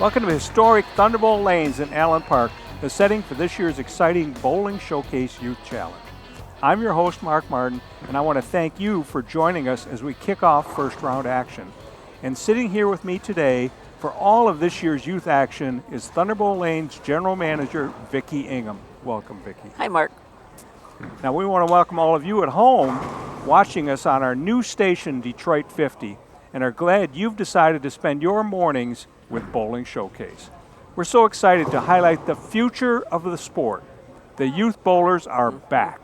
Welcome to historic Thunderbolt Lanes in Allen Park, the setting for this year's exciting Bowling Showcase Youth Challenge. I'm your host, Mark Martin, and I want to thank you for joining us as we kick off first round action. And sitting here with me today for all of this year's youth action is Thunderbolt Lanes General Manager Vicki Ingham. Welcome, Vicki. Hi, Mark. Now we want to welcome all of you at home watching us on our new station, Detroit 50, and are glad you've decided to spend your mornings with Bowling Showcase. We're so excited to highlight the future of the sport. The youth bowlers are back.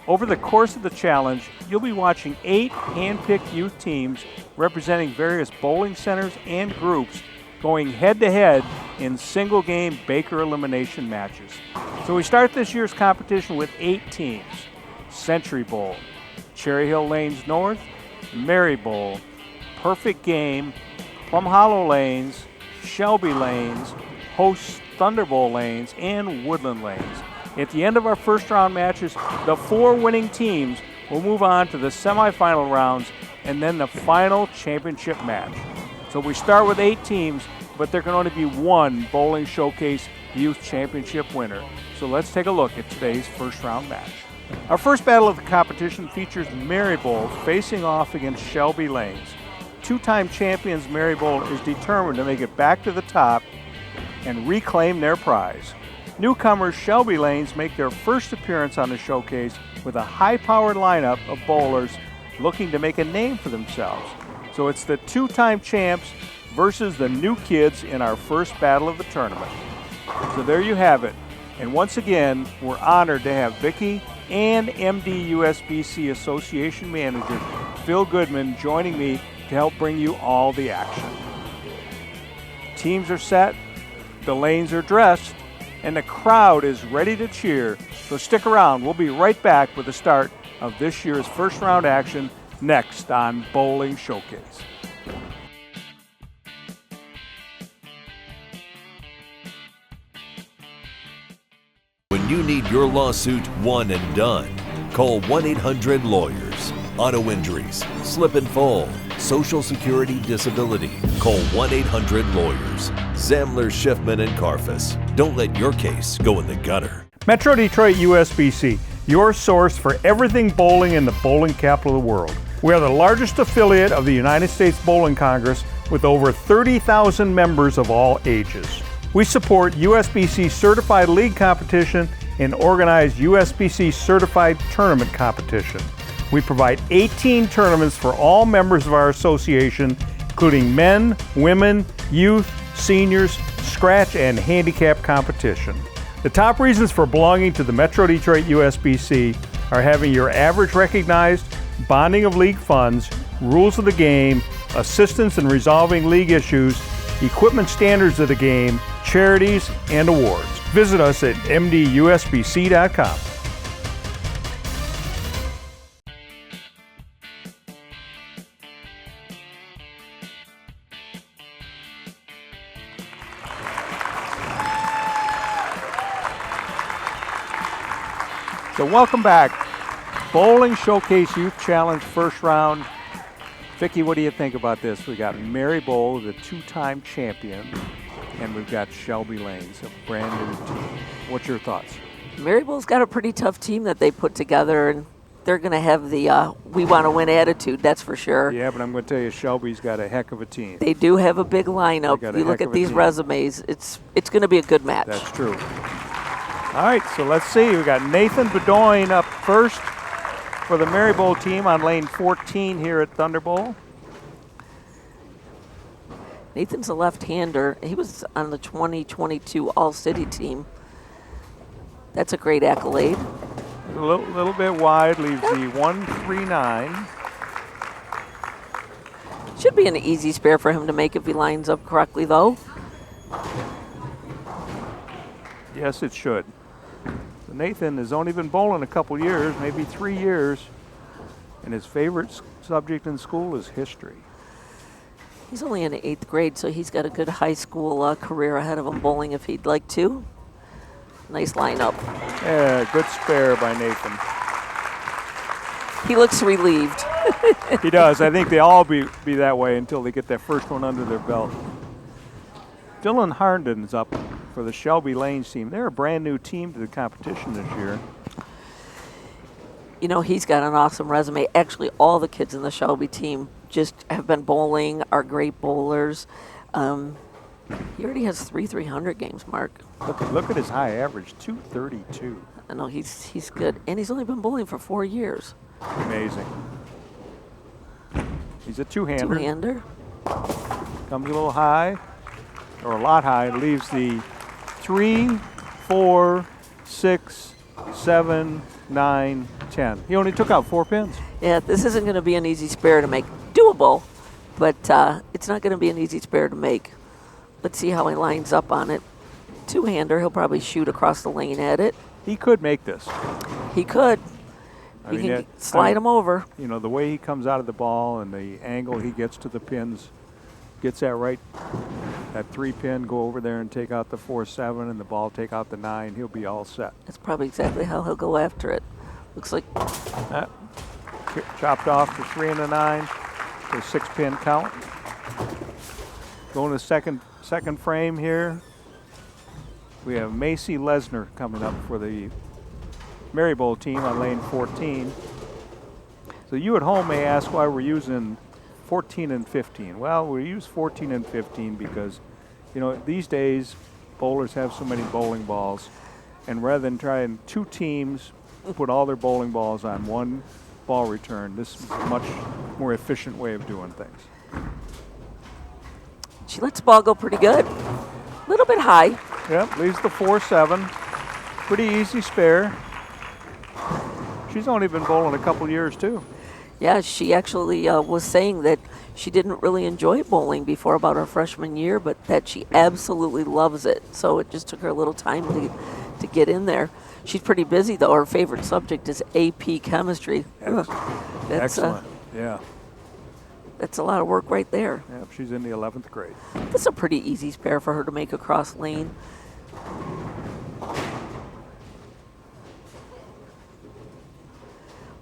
Over the course of the challenge, you'll be watching 8 hand-picked youth teams representing various bowling centers and groups going head-to-head in single-game Baker elimination matches. So we start this year's competition with 8 teams: Century Bowl, Cherry Hill Lanes North, Merr-Bowl, Perfect Game, Plum Hollow Lanes, Shelby Lanes, host Thunderbolt Lanes, and Woodland Lanes. At the end of our first round matches, the 4 winning teams will move on to the semifinal rounds and then the final championship match. So we start with 8 teams, but there can only be one Bowling Showcase Youth Championship winner. So let's take a look at today's first round match. Our first battle of the competition features Merr-Bowl facing off against Shelby Lanes. 2-time champions Merr-Bowl is determined to make it back to the top and reclaim their prize. Newcomers Shelby Lanes make their first appearance on the showcase with a high-powered lineup of bowlers looking to make a name for themselves. So it's the 2-time champs versus the new kids in our first battle of the tournament. So there you have it. And once again, we're honored to have Vicki and MD USBC Association Manager Phil Goodman joining me to help bring you all the action. Teams are set, the lanes are dressed, and the crowd is ready to cheer. So stick around. We'll be right back with the start of this year's first round action next on Bowling Showcase. When you need your lawsuit one and done, call 1-800-LAWYERS. Auto injuries, slip and fall, Social Security disability. Call 1-800-LAWYERS. Zamler, Schiffman, and Carfus. Don't let your case go in the gutter. Metro Detroit USBC, your source for everything bowling in the bowling capital of the world. We are the largest affiliate of the United States Bowling Congress with over 30,000 members of all ages. We support USBC Certified League competition and organize USBC Certified Tournament competition. We provide 18 tournaments for all members of our association, including men, women, youth, seniors, scratch, and handicap competition. The top reasons for belonging to the Metro Detroit USBC are having your average recognized, bonding of league funds, rules of the game, assistance in resolving league issues, equipment standards of the game, charities, and awards. Visit us at mdusbc.com. So welcome back. Bowling Showcase Youth Challenge first round. Vicki, what do you think about this? We got Merr-Bowl, the 2-time champion, and we've got Shelby Lanes, a brand new team. What's your thoughts? Merr-Bowl's got a pretty tough team that they put together, and they're going to have the we want to win attitude, that's for sure. Yeah, but I'm going to tell you, Shelby's got a heck of a team. They do have a big lineup. You look at these resumes, it's going to be a good match. That's true. All right, so let's see. We got Nathan Bedoin up first for the Merr-Bowl team on lane 14 here at Thunderbolt. Nathan's a left-hander. He was on the 2022 All-City team. That's a great accolade. A little bit wide, leaves the 139. Should be an easy spare for him to make if he lines up correctly, though. Yes, it should. So Nathan has only been bowling a couple years, maybe 3 years, and his favorite subject in school is history. He's only in the 8th grade, so he's got a good high school career ahead of him bowling if he'd like to. Nice lineup. Yeah, good spare by Nathan. He looks relieved. He does. I think they all be that way until they get that first one under their belt. Dylan Harden's up for the Shelby Lanes team. They're a brand new team to the competition this year. You know, he's got an awesome resume. Actually, all the kids in the Shelby team just have been bowling, are great bowlers. He already has 300 games, Mark. Look at his high average, 232. I know he's good, and he's only been bowling for 4 years. Amazing. He's a two-hander. Two-hander. Comes a little high, or a lot high. Leaves the 3, 4, 6, 7, 9, 10. He only took out 4 pins. Yeah, this isn't going to be an easy spare to make. Doable, but it's not going to be an easy spare to make. Let's see how he lines up on it. Two-hander, he'll probably shoot across the lane at it. He could make this. He could. I He mean, can slide him over. You know, the way he comes out of the ball and the angle he gets to the pins, gets that right, that 3-pin, go over there and take out the 4-7, and the ball take out the 9, he'll be all set. That's probably exactly how he'll go after it. Looks like Chopped off the 3 and a 9, for a 6-pin count. Going to second frame here. We have Macy Lesnar coming up for the Merr-Bowl team on lane 14. So you at home may ask why we're using 14 and 15. Well, we use 14 and 15 because, you know, these days bowlers have so many bowling balls, and rather than trying 2 teams put all their bowling balls on one ball return, this is a much more efficient way of doing things. she lets the ball go pretty good. A little bit high. Yep, leaves the 4-7. Pretty easy spare. She's only been bowling a couple years too. Yeah, she actually was saying that she didn't really enjoy bowling before about her freshman year, but that she absolutely loves it. So it just took her a little time to get in there. She's pretty busy, though. Her favorite subject is AP chemistry. That's Excellent, yeah. That's a lot of work right there. Yep, she's in the 11th grade. That's a pretty easy spare for her to make across lane.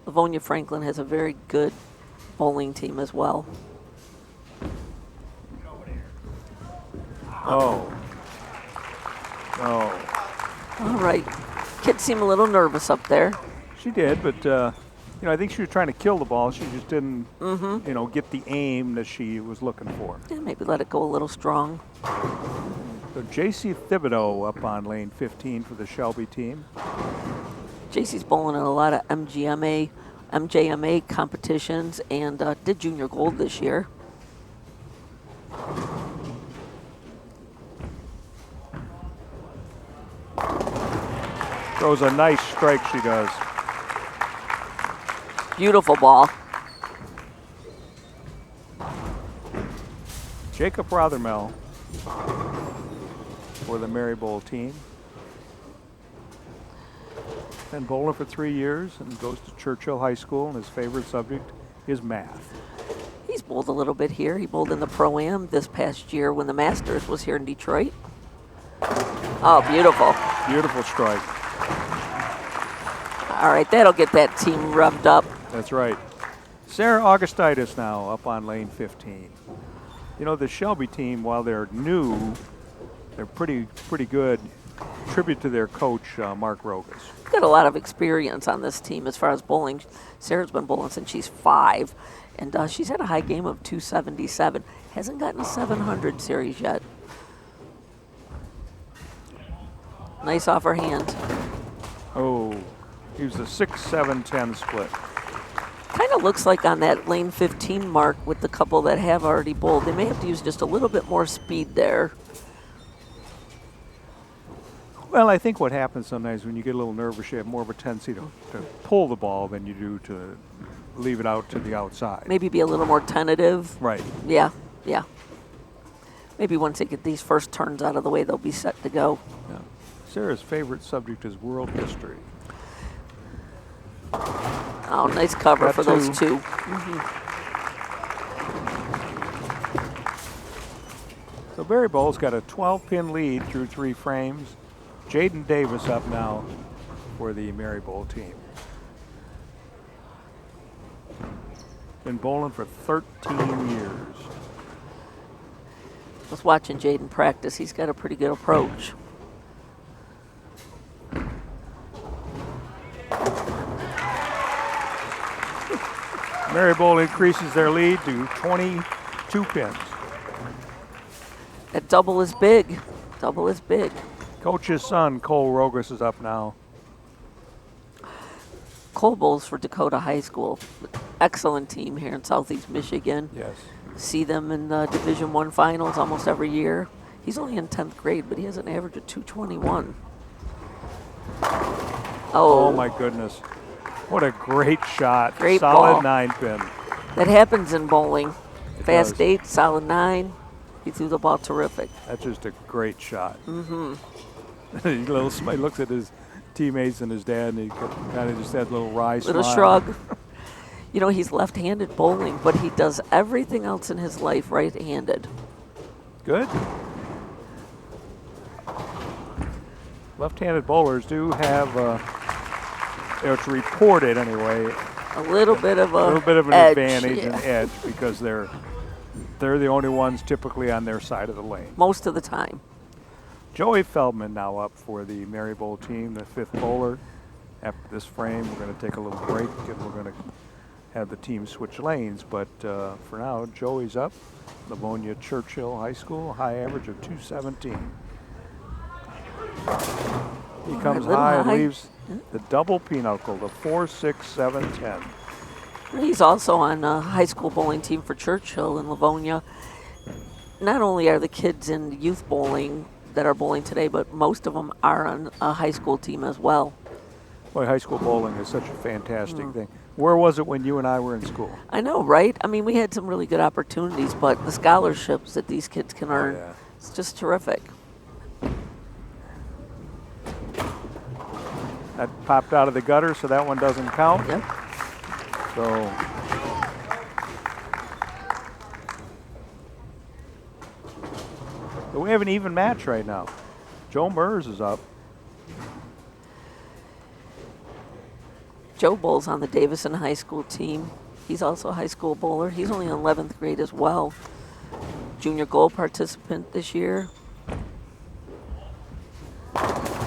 Livonia Franklin has a very good bowling team as well. Oh. Oh. All right. Kids seem a little nervous up there. She did, but you know, I think she was trying to kill the ball. She just didn't, you know, get the aim that she was looking for. Yeah, maybe let it go a little strong. So J.C. Thibodeau up on lane 15 for the Shelby team. JC's bowling in a lot of MJMA competitions and did junior gold this year. Throws a nice strike, she does. Beautiful ball. Jacob Rothermel for the Merr-Bowl team. Been bowling for 3 years and goes to Churchill High School, and his favorite subject is math. He's bowled a little bit here. He bowled in the Pro-Am this past year when the Masters was here in Detroit. Oh, beautiful. Beautiful strike. All right, that'll get that team revved up. That's right. Sarah Augustitis now up on lane 15. You know, the Shelby team, while they're new, they're pretty good. Tribute to their coach, Mark Rogas. Got a lot of experience on this team as far as bowling. Sarah's been bowling since she's 5, and she's had a high game of 277. Hasn't gotten a 700 series yet. Nice off her hand. Oh, he was a 6-7-10 split. Kind of looks like on that lane 15 mark with the couple that have already bowled, they may have to use just a little bit more speed there. Well, I think what happens sometimes when you get a little nervous, you have more of a tendency to pull the ball than you do to leave it out to the outside. Maybe be a little more tentative. Right. Yeah. Maybe once they get these first turns out of the way, they'll be set to go. Yeah. Sarah's favorite subject is world history. Oh, nice cover Got for those 2. So Merr-Bowl's got a 12-pin lead through 3 frames. Jaden Davis up now for the Merr-Bowl team. Been bowling for 13 years. was watching Jaden practice. He's got a pretty good approach. Merr-Bowl increases their lead to 22 pins. That double is big. Double is big. Coach's son, Cole Rogas, is up now. Cole bowls for Dakota High School. Excellent team here in Southeast Michigan. Yes. See them in the Division I finals almost every year. He's only in 10th grade, but he has an average of 221. Oh my goodness. What a great shot. Great Solid ball. 9-pin. That happens in bowling. It Fast does. 8, solid 9. He threw the ball terrific. That's just a great shot. Mm-hmm. He looks at his teammates and his dad, and he kind of just had a little wry Little smile. shrug. You know, he's left-handed bowling, but he does everything else in his life right-handed. Good. Left-handed bowlers do have, it's reported anyway, A little bit of an edge, advantage yeah. and edge because they're the only ones typically on their side of the lane. Most of the time. Joey Feldman now up for the Merr-Bowl team, the 5th bowler. After this frame, we're going to take a little break and we're going to have the team switch lanes. But for now, Joey's up. Livonia Churchill High School, high average of 217. He comes little high and high. leaves the double pinochle, the 4, 6, 7, 10. He's also on a high school bowling team for Churchill in Livonia. Not only are the kids in youth bowling that are bowling today, but most of them are on a high school team as well. Boy, high school bowling is such a fantastic thing. Where was it when you and I were in school? I know, right? I mean, we had some really good opportunities, but the scholarships that these kids can earn, yeah. it's just terrific. That popped out of the gutter, so that one doesn't count. Yep. So we have an even match right now. Joe Merz is up. Joe bowls on the Davison High School team. He's also a high school bowler. He's only in 11th grade as well. Junior gold participant this year.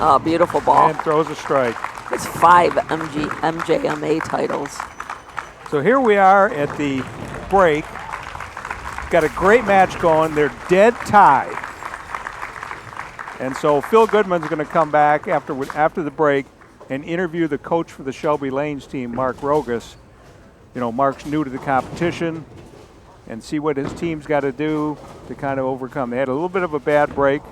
Oh, beautiful ball. And throws a strike. It's 5 MJMA titles. So here we are at the break. Got a great match going. They're dead tied. And so Phil Goodman's going to come back after the break and interview the coach for the Shelby Lanes team, Mark Rogas. You know, Mark's new to the competition, and see what his team's got to do to kind of overcome. They had a little bit of a bad break.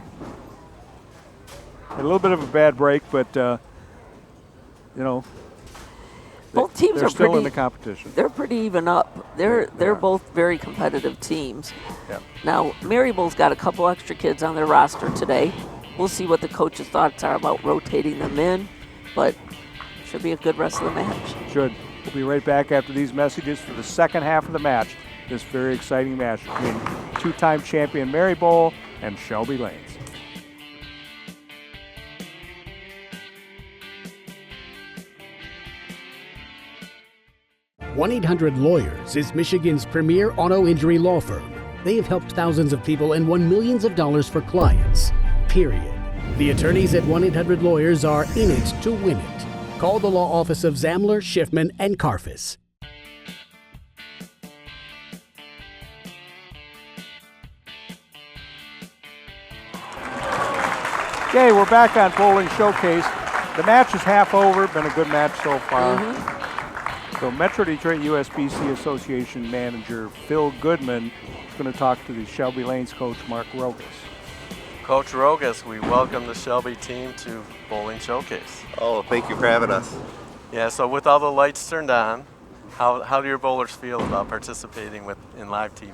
But you know, Both teams they're are still pretty, in the competition. They're pretty even up. They're are. both very competitive teams. Yeah. Now, Merr-Bowl's got a couple extra kids on their roster today. We'll see what the coach's thoughts are about rotating them in, but should be a good rest of the match. Should. We'll be right back after these messages for the second half of the match. This very exciting match between two-time champion Merr-Bowl and Shelby Lanes. 1-800-LAWYERS is Michigan's premier auto injury law firm. They have helped thousands of people and won millions of dollars for clients. Period. The attorneys at 1-800-LAWYERS are in it to win it. Call the law office of Zamler, Schiffman, and Karfus. Okay, we're back on Bowling Showcase. The match is half over. Been a good match so far. So Metro Detroit USBC Association manager Phil Goodman is going to talk to the Shelby Lanes coach Mark Rogas. Coach Rogas, we welcome the Shelby team to Bowling Showcase. Oh, thank you for having us. Yeah, so with all the lights turned on, how do your bowlers feel about participating in live TV?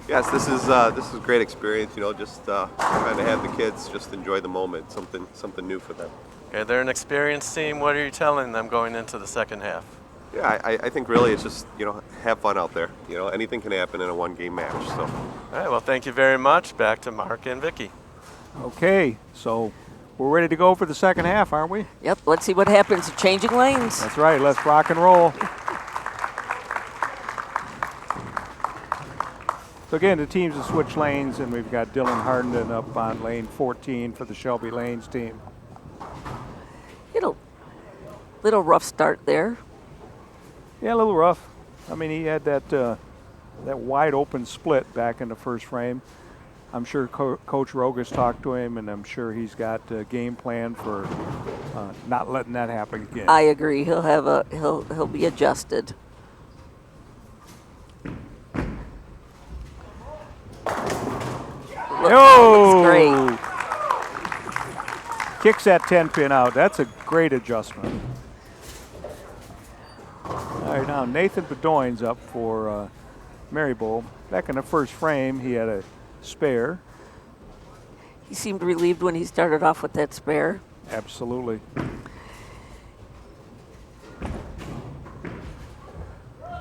Yes, this is a great experience. You know, just trying to have the kids just enjoy the moment, something new for them. Okay, they're an experienced team. What are you telling them going into the second half? Yeah, I think really it's just, you know, have fun out there. You know, anything can happen in a one-game match. So. All right, well, thank you very much. Back to Mark and Vicky. Okay, so we're ready to go for the second half, aren't we? Yep, let's see what happens. Changing lanes. That's right, let's rock and roll. So again, the teams have switched lanes, and we've got Dylan Hardenden up on lane 14 for the Shelby Lanes team. Little rough start there. Yeah, a little rough. I mean, he had that wide open split back in the first frame. I'm sure Coach Rogas talked to him, and I'm sure he's got a game plan for not letting that happen again. I agree. He'll be adjusted. Oh, Great. Kicks that 10-pin out. That's a great adjustment. All right, now Nathan Bedoyne's up for Merr-Bowl. Back in the first frame, he had a spare. He seemed relieved when he started off with that spare. Absolutely.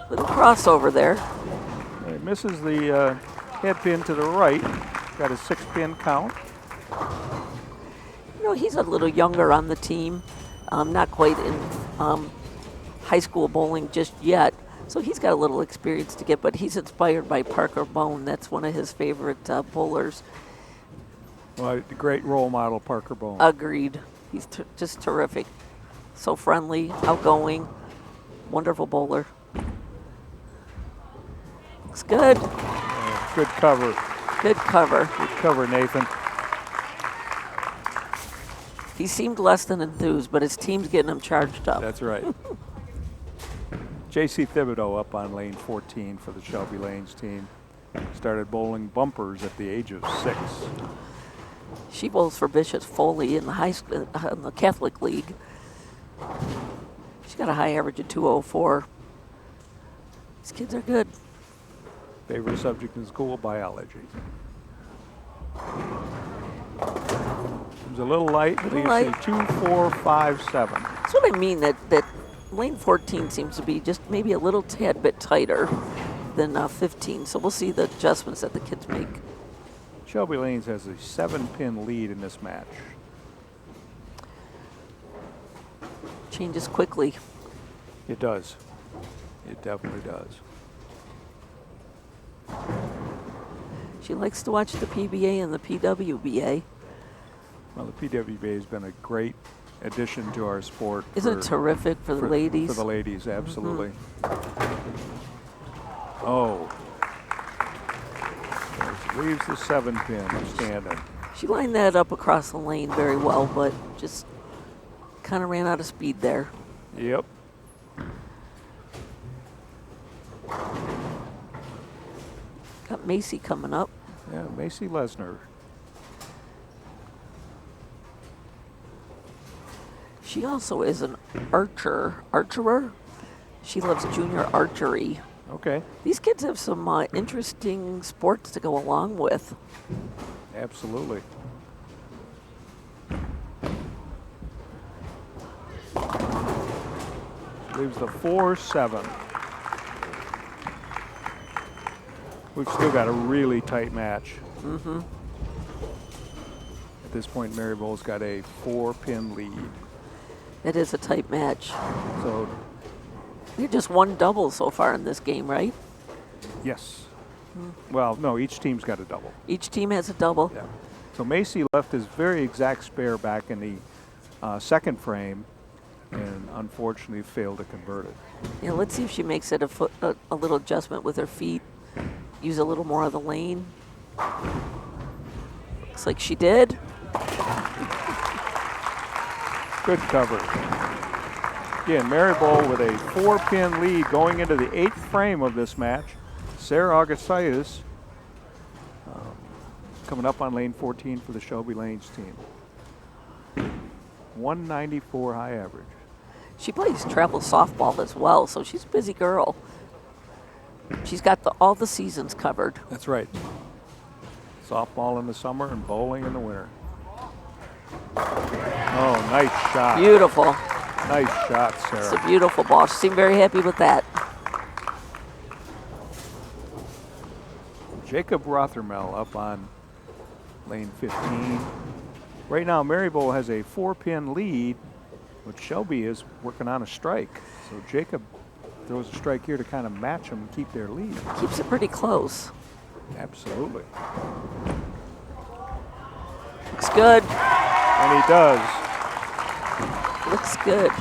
Little crossover there. He misses the head pin to the right. Got a 6-pin count. You know, he's a little younger on the team. Not quite in high school bowling just yet. So he's got a little experience to get, but he's inspired by Parker Bone. That's one of his favorite bowlers. Well, the great role model, Parker Bone. Agreed. He's just terrific. So friendly, outgoing, wonderful bowler. Looks good. Good cover. Good cover. Good cover, Nathan. He seemed less than enthused, but his team's getting him charged up. That's right. J.C. Thibodeau up on lane 14 for the Shelby Lanes team. Started bowling bumpers at the age of 6. She bowls for Bishop Foley in the high school, in the Catholic League. She's got a high average of 204. These kids are good. Favorite subject in school, biology. It was a little light, but you light. see 2, 4, 5, 7. That's what I mean, that lane 14 seems to be just maybe a little tad bit tighter than 15. So we'll see the adjustments that the kids make. Shelby Lanes has a 7-pin lead in this match. Changes quickly. It does. It definitely does. She likes to watch the PBA and the PWBA. Well, the PWBA has been a great addition to our sport. Isn't it terrific for the ladies? For the ladies, absolutely. Oh. Leaves the 7-pin standing. She lined that up across the lane very well, but just kind of ran out of speed there. Yep. Got Macy coming up. Yeah, Macy Lesnar. She also is an archerer. She loves junior archery. Okay. These kids have some interesting sports to go along with. Absolutely. Leaves the 4-7. We've still got a really tight match. Mm-hmm. At this point, Merr-Bowl's got a 4-pin lead. It is a tight match. So, You're just one double so far in this game, right? yes. Well, no, each team's got a double. Each team has a double. Yeah. So Macy left his very exact spare back in the second frame, and unfortunately failed to convert it. Yeah, let's see if she makes it a little adjustment with her feet. Use a little more of the lane. Looks like she did. Good cover. Again, Merr-Bowl with a 4-pin lead going into the 8th frame of this match. Sarah Augustus coming up on lane 14 for the Shelby Lanes team. 194 high average. She plays travel softball as well, so she's a busy girl. She's got all the seasons covered. That's right. Softball in the summer and bowling in the winter. Oh, nice shot. Beautiful. Nice shot, It's Sarah. a beautiful ball. She seemed very happy with that. Jacob Rothermel up on lane 15. Right now, Merr-Bowl has a 4-pin lead, but Shelby is working on a strike. So Jacob throws a strike here to kind of match them and keep their lead. Keeps it pretty close. Absolutely. Looks good. And he does. Looks good.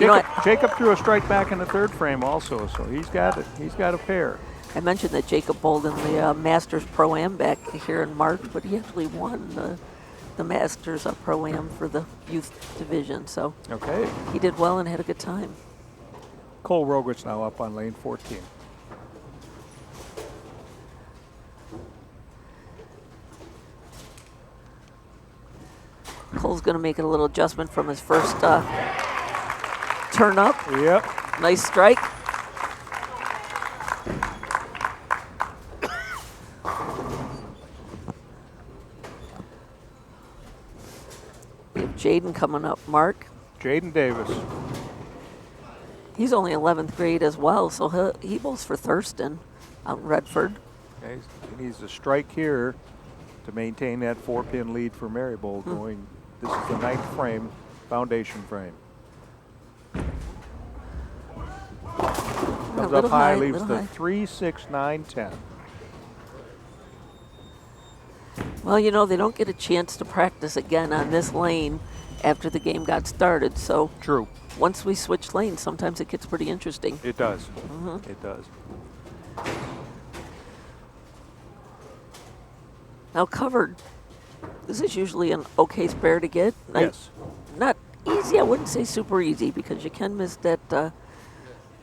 You know, Jacob threw a strike back in the third frame also, so he's got it. He's got a pair. I mentioned that Jacob bowled in the Masters Pro-Am back here in March, but he actually won the Masters Pro-Am for the youth division, so Okay. he did well and had a good time. Cole Roger's now up on lane 14. Cole's going to make a little adjustment from his first turn up. Yep. Nice strike. We have Jaden coming up, Mark. Jaden Davis. He's only 11th grade as well, so he bowls for Thurston out in Redford. Okay. He needs a strike here to maintain that 4-pin lead for Merr-Bowl going. This is the 9th frame, foundation frame. Comes up high, leaves the 3, 6, 9, 10. Well, you know, they don't get a chance to practice again on this lane after the game got started, so True. once we switch lanes, sometimes it gets pretty interesting. It does. It does. Now covered, this is usually an okay spare to get. Yes. Not easy, I wouldn't say super easy, because you can miss that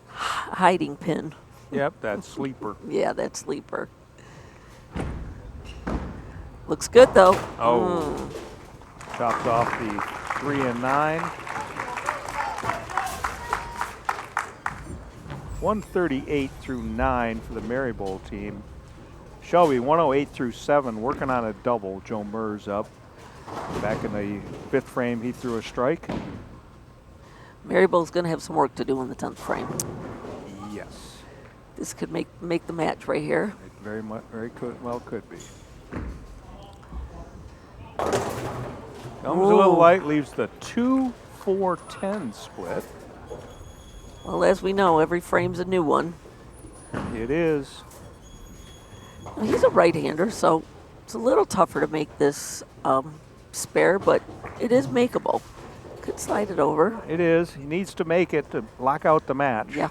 hiding pin. Yep, that sleeper. Yeah, that sleeper. Looks good though. Oh. Chops off the 3 and 9. 138 through 9 for the Merr-Bowl team. Shelby 108 through 7, working on a double. Joe Merr's up. Back in the 5th frame, he threw a strike. Merr-Bowl's going to have some work to do in the 10th frame. Yes. This could make the match right here. It very well could be. Comes a little light, leaves the 2-4-10 split. Well, as we know, every frame's a new one. It is. Well, he's a right-hander, so it's a little tougher to make this spare, but it is makeable. Could slide it over. It is. He needs to make it to lock out the match. Yeah.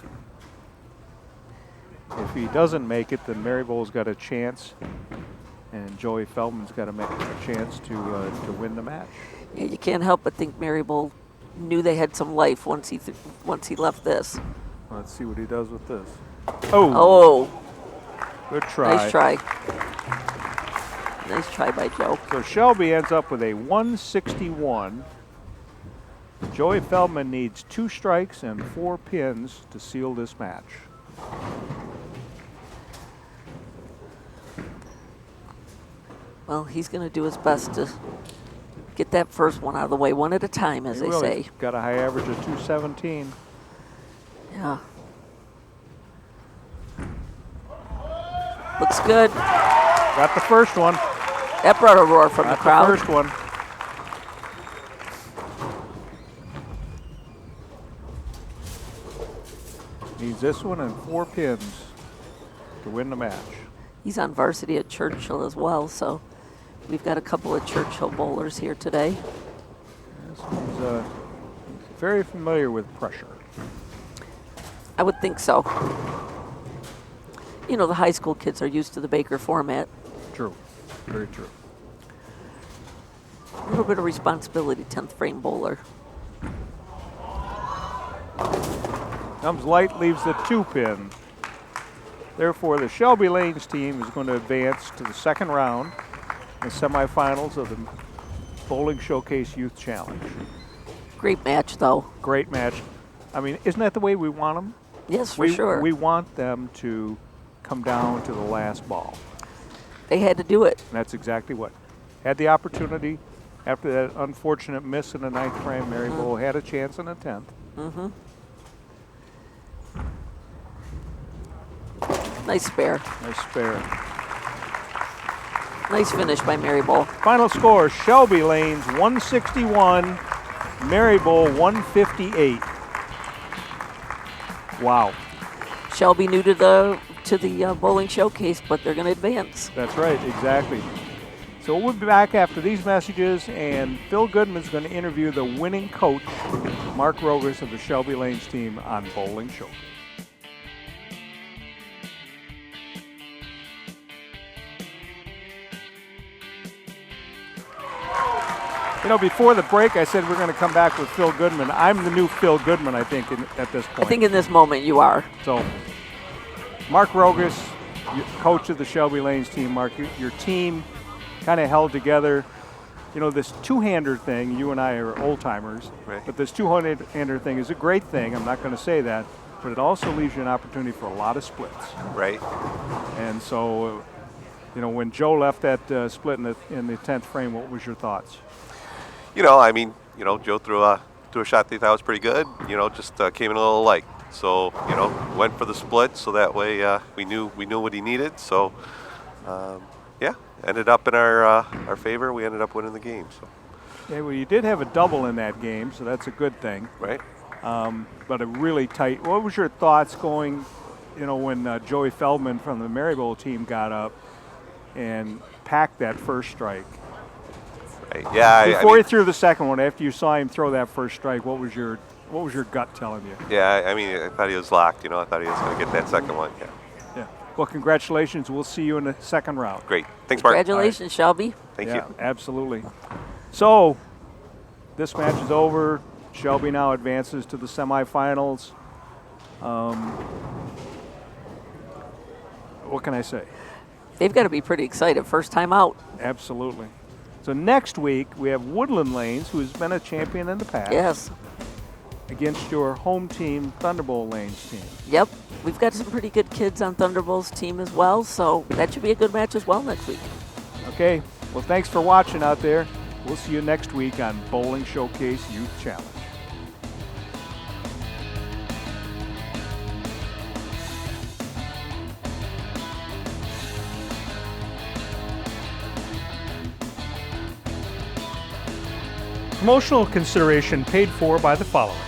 If he doesn't make it, then Merr-Bowl's got a chance, and Joey Feldman's got a chance to win the match. Yeah, you can't help but think Merr-Bowl knew they had some life once he left this. Let's see what he does with this. Oh, Oh, good try. nice try. Nice try by Joe. So Shelby ends up with a 161. Joey Feldman needs 2 strikes and 4 pins to seal this match. Well, he's going to do his best to get that first one out of the way, one at a time, as they say. Got a high average of 217. Yeah. Looks good. Got the first one. That brought a roar from Got the crowd. the first one. Needs this one and 4 pins to win the match. He's on varsity at Churchill as well, so we've got a couple of Churchill bowlers here today. This one's very familiar with pressure. I would think so. You know, the high school kids are used to the Baker format. True. Very true. A little bit of responsibility, 10th frame bowler. Comes light, leaves the 2 pin. Therefore, the Shelby Lanes team is going to advance to the 2nd round, the semifinals of the Bowling Showcase Youth Challenge. Great match, though. Great match. I mean, isn't that the way we want them? Yes, for sure. We want them to come down to the last ball. They had to do it. And that's exactly what. Had the opportunity after that unfortunate miss in the 9th frame. Merr-Bowl had a chance in the 10th. Mm-hmm. Nice spare. Nice spare. Nice finish by Merr-Bowl. Final score, Shelby Lanes 161, Merr-Bowl 158. Wow. Shelby new to to the bowling showcase, but they're going to advance. That's right, exactly. So we'll be back after these messages, and Phil Goodman's going to interview the winning coach, Mark Rogas of the Shelby Lanes team on Bowling Showcase. You know, before the break, I said we're going to come back with Phil Goodman. I'm the new Phil Goodman, I think, at this point. I think in this moment you are. So, Mark Rogas, coach of the Shelby Lanes team. Mark, your team kind of held together. You know, this two-hander thing, you and I are old-timers, Right. but this two-hander thing is a great thing. I'm not going to say that, but it also leaves you an opportunity for a lot of splits. Right. And so, you know, when Joe left that split in the 10th frame, what was your thoughts? You know, I mean, you know, Joe threw a shot they thought was pretty good. You know, just came in a little light. So, you know, went for the split so that way we knew what he needed. So, yeah, ended up in our favor. We ended up winning the game. So. Yeah, well, you did have a double in that game, so that's a good thing. Right. But a really tight. What was your thoughts going, you know, when Joey Feldman from the Merr-Bowl team got up and packed that first strike? Right. Yeah. Before he threw the second one, after you saw him throw that first strike, what was your gut telling you? Yeah. I mean, I thought he was locked. You know, I thought he was going to get that second one. Yeah. Yeah. Well, congratulations. We'll see you in the second round. Great. Thanks, Mark. Congratulations, Shelby. Thank Yeah, you. absolutely. So, this match is over. Shelby now advances to the semifinals. What can I say? They've got to be pretty excited. First time out. Absolutely. So next week, we have Woodland Lanes, who's been a champion in the past, Yes. against your home team, Thunderbolt Lanes team. Yep. We've got some pretty good kids on Thunderbolt's team as well, so that should be a good match as well next week. Okay, well, thanks for watching out there. We'll see you next week on Bowling Showcase Youth Challenge. Promotional consideration paid for by the following: